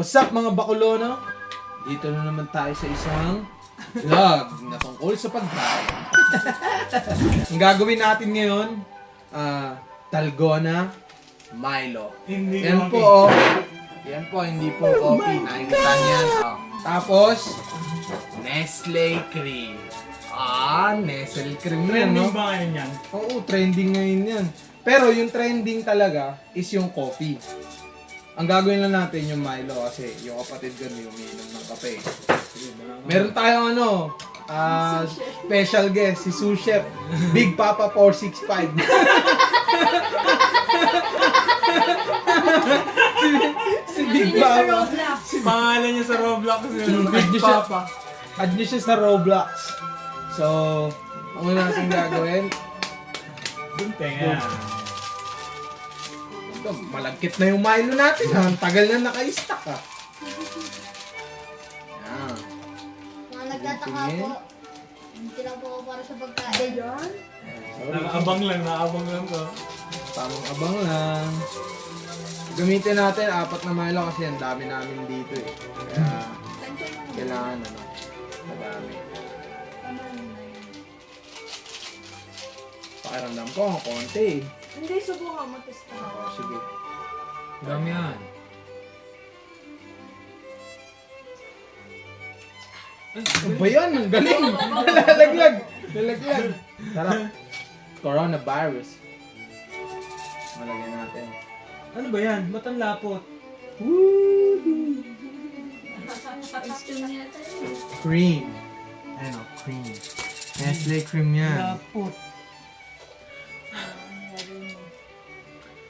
What's up mga bakulono? Dito na naman tayo sa isang vlog na tungkol sa pag-drive. Ang gagawin natin ngayon, Dalgona Milo. Yan po, yan po, hindi po coffee. Nakikita niyan. Tapos, Nestle Cream. Nestle Cream yan, no? Trending ba ngayon yan? Oo, trending ngayon yan. Pero yung trending talaga is yung coffee. Ang gagawin lang natin yung Milo kasi yung kapatid ko yung umiinom ng kape. Meron tayong special guest, si Sous Chef, Big Papa 465. si Big Papa. Pangalan niya sa Roblox yun. Big Papa. Add niyo siya sa Roblox. So, ang natin gagawin, Buntenga. malagkit na yung Milo natin. Ang tagal na naka-stack Yan. Mga nagtataka po, hindi lang po ako para sa pagkain. Nakaabang lang ko. Tamang abang lang. Gamitin natin 4 na Milo kasi ang dami namin dito eh. Kaya, kailangan madami. Pakiramdam ko, konti eh. Hindi, subukan mo, testa ako. Sige. Dami yan. Ano ba yan? Ang galing! Lalaglag! Lalaglag! Sarap. Coronavirus. Malagyan natin. Ano ba yan? Ba't ang lapot? Cream. Ano? Cream. Nestle cream yan. Lapot.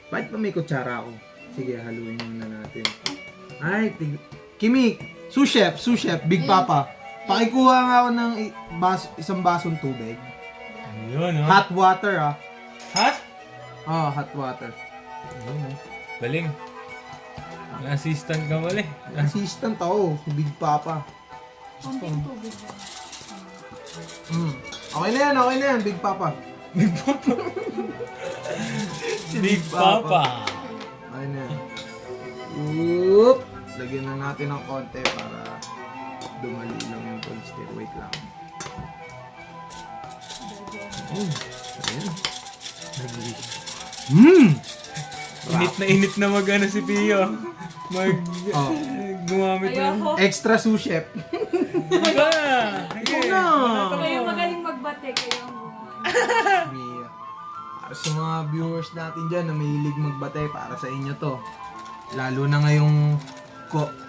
Bakit pa may kutsara ako? Sige, haluin muna natin. Ay, Kimi! Sous Chef, Big Papa. Pakikuha nga ako ng isang basong tubig. Ano yun, ha? Hot water, Hot? Hot water. Galing. May assistant ka pala eh. Assistant ako, si Big Papa. Konting tubig ba? Okay na yan, Big Papa. Big Papa. Okay na yan. Oop! Lagyan na natin ng konti para dumali lang yung polster. Wait lang. Ayan. Init na mag-ano si Pio. Gumamit ng... Extra sous chef. Diba? Kayo magaling magbate, kayo ang gumawa. Mia. Para sa mga viewers natin dyan na mahilig magbate, para sa inyo to. Lalo na ngayong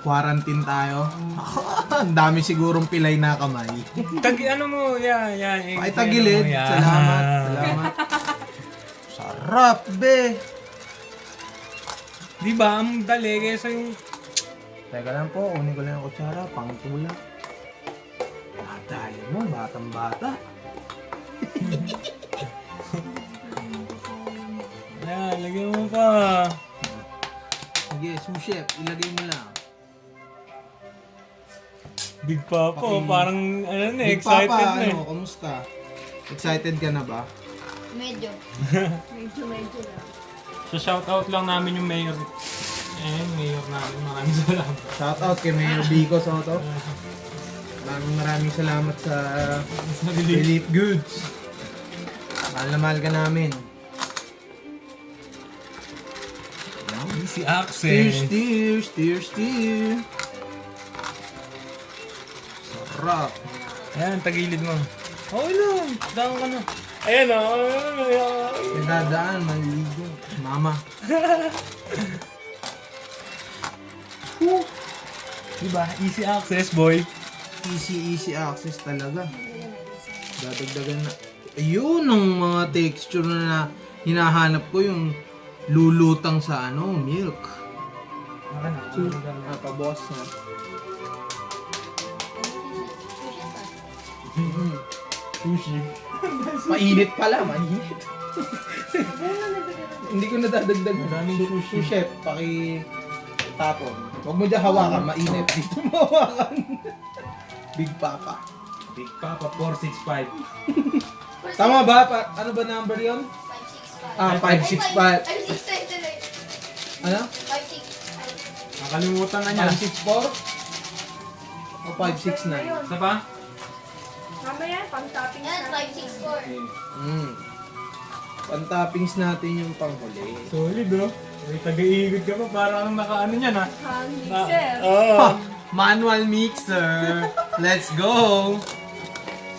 quarantine tayo. Ang dami sigurong pilay na kamay. Ano mo? Yan. Ay, tagilid. Salamat. Sarap, be. Diba? Ang dali kaysa yung... Teka lang po, kunin ko lang yung kutsara, pang tulak. Dahil mo, batang bata. Yan, lagyan mo pa. Sige, Sous Chef, ilagay mo lang. Big Papa, parang Big excited Papa, na eh. Kamusta? Excited ka na ba? Medyo. Medyo lang. So shoutout lang namin yung mayor. Mayor namin. Maraming salamat. Shoutout kay Mayor Bico Soto. Maraming salamat sa Elite Goods. Mahal na mahal ka namin. Si Access. Steer. Sarap. Ayan, tagilid mo. Okay lang. Daan ka na. Ayan o. Dadaan, maliligo. Mama. Diba? Easy access, boy. Easy access talaga. Dadagdagan na. Ayun ang mga texture na hinahanap ko, yung lulutang sa milk. Paboss na. Sushi. Mainit pala, mainit. Hindi ko nadadagdag. Sushi chef, tapon. Huwag mo dyan hawakan, mainit. Dito mo hawakan. Big Papa. Big Papa 465. Tama ba? Ano ba number yon? 565. 565. 565 tuloy. Ano? 565. Nakalimutan na niya. 564? O 569? Isa pa? Mamaya, pang-topping Yan, na. 564. Pan-toppings natin yung panghuli. Solid oh. May taga-iigod ka pa, parang nakaano niyan ha. Ang mixer. Oh, manual mixer. Let's go!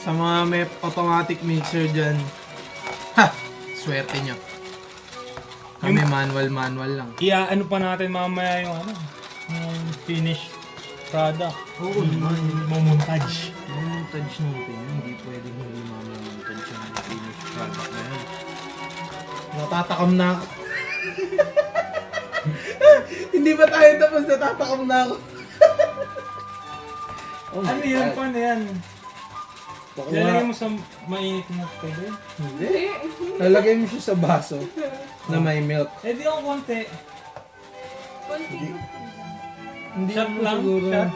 Sa mga may automatic mixer dyan. Ha! Swerte nyo. Kami manual lang. Ano pa natin mamaya yung yung finished product. Oo naman. Mamontage. Montage natin. Hindi pwedeng hindi montage yung finished product na yan. Natatakam na ako. Hindi ba tayo tapos natatakam na ako? Oh my Ano yan? God. Paano yan? Baka Lalagay mo sa mainit na pwede? Hindi. Lalagay mo siya sa baso na may milk. Eh di ako konti. Konti. Hindi Shot mo lang? siguro. Shot?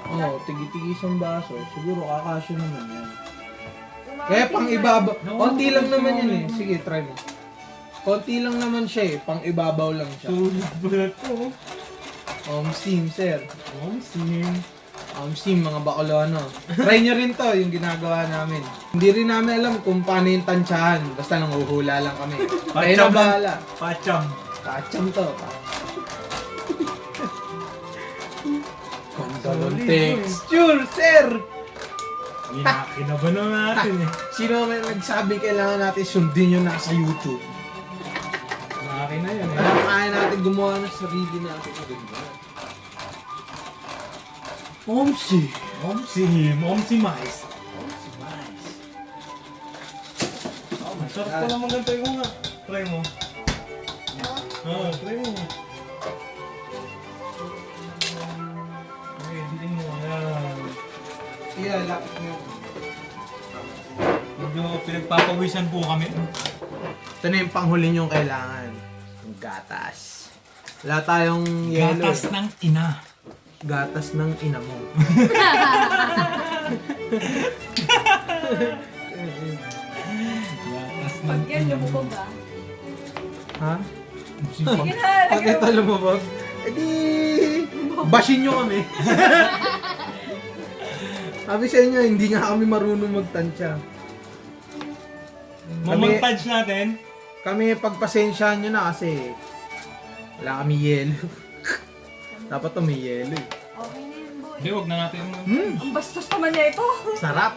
Oo, tigi-tigis ang baso. Siguro kakasyo naman yan. Kaya pang ibabaw. Konti lang naman yan eh. Sige, try mo. Konti lang naman siya eh. Pang ibabaw lang siya. Sulit ba ito? Steam, sir. Sim. Steam, mga bakulano. Try nyo rin to, yung ginagawa namin. Hindi rin namin alam kung paano yung tansyahan. Basta nanguhula lang kami. Kaya na bahala. Pacham. Pacham to. Ganda ng Solid, texture, sir! Kinakinaban na natin eh. Sino may nagsabi kailangan natin sundin yung nasa YouTube? Akin na yan eh. Kaya kaya natin gumawa ng sarili natin. Omsi! Omsi Mais. Sarap pa naman ganito yung nga. Try mo. Try mo. Okay, diling mo. Yeah, lapit mo. Medyo pinagpapawisan po kami. Ito na yung panghuli niyong kailangan. Yung gatas. Wala tayong yelo. Gatas ng ina. Gatas ng ina mo. Gatas Pag yan, lumubog ah. Ha? Sige na, Pag lagyan ito mo. lumabag, edi bashin nyo kami. Sabi sa inyo, hindi nga kami marunong magtansya. Mamontage natin. Kami pagpasensyahan nyo na kasi wala kami yelo. Dapat to may yelo eh. Okay na yun, boy. Hindi, huwag na natin. Ang bastos naman niya ito. Sarap!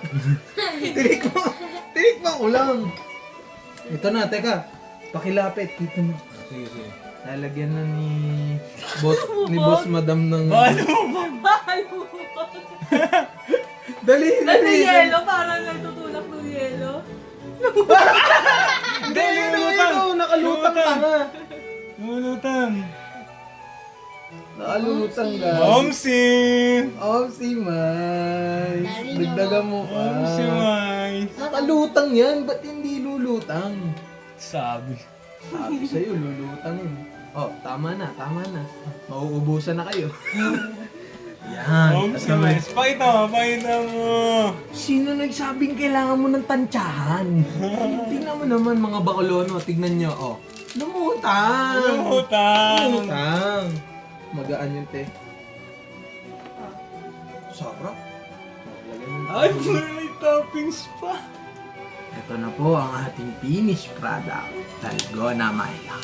Tinikman ko lang. Ito na, teka. Pakilapit. Dito mo. Sige, sige. Lalagyan na ni boss madam ng... Balo! Bahal mo. Dali! Yelo, parang nagtutulak ng yelo. Hindi! Nakalutang tanga! Lumulutan! Nakalutang ka. Omsi! Omsi, mais. Dagdagan mo ka. Omsi Mais! Nakalutang yan. Ba't hindi lulutang? Sabi. Sabi sa'yo, lulutang yun. Oh, tama na. Mauubusan na kayo. Yan. Omsi Mais! Pakita mo! Sino nagsabing kailangan mo ng tansyahan? Tingnan mo naman mga bakulono. Tignan nyo. Oh. Lumutang! Lumutang! Magaan yun, te. Sarap. Lagyan mo. Ay, may toppings pa! Ito na po ang ating finished product. Dalgona Milo.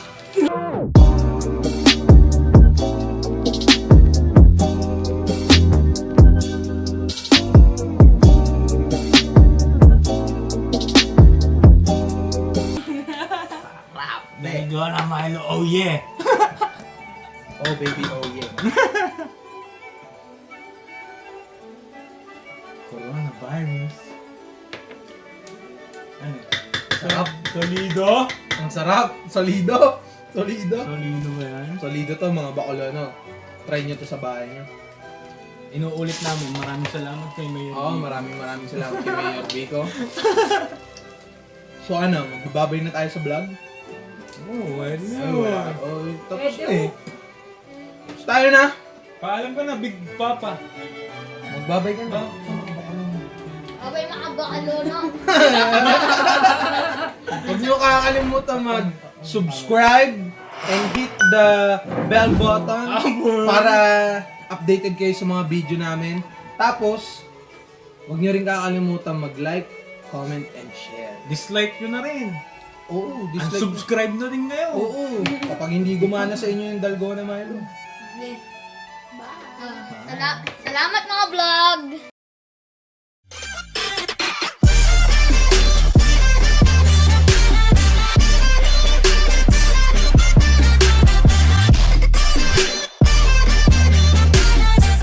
Sarap. Dalgona Milo, oh yeah! Oh baby, oh yeah. Coronavirus. Ano? Sarap. Solido? Ang sarap. Solido. Solido ba yan? Solido to mga bakulono. Try nyo to sa bahay nyo. Inuulit namin, maraming salamat kay Mayor. Oo, maraming salamat kay Mayor Vico. So ano, magbababay na tayo sa vlog? Oo, Ay, ano? wala. Oh, tapos Pwede na eh. So, tayo na. Paalam ka na, Big Papa. Magbabay ka na. Abay, makabakalono. Huwag nyo kakalimutan mag-subscribe and hit the bell button para updated kayo sa mga video namin. Tapos, huwag nyo rin kakalimutan mag-like, comment, and share. Dislike nyo na rin. Oo, dislike. Unsubscribe na rin kayo. Oo, kapag hindi gumana sa inyo yung Dalgona Milo. Okay. Salamat mga vlog!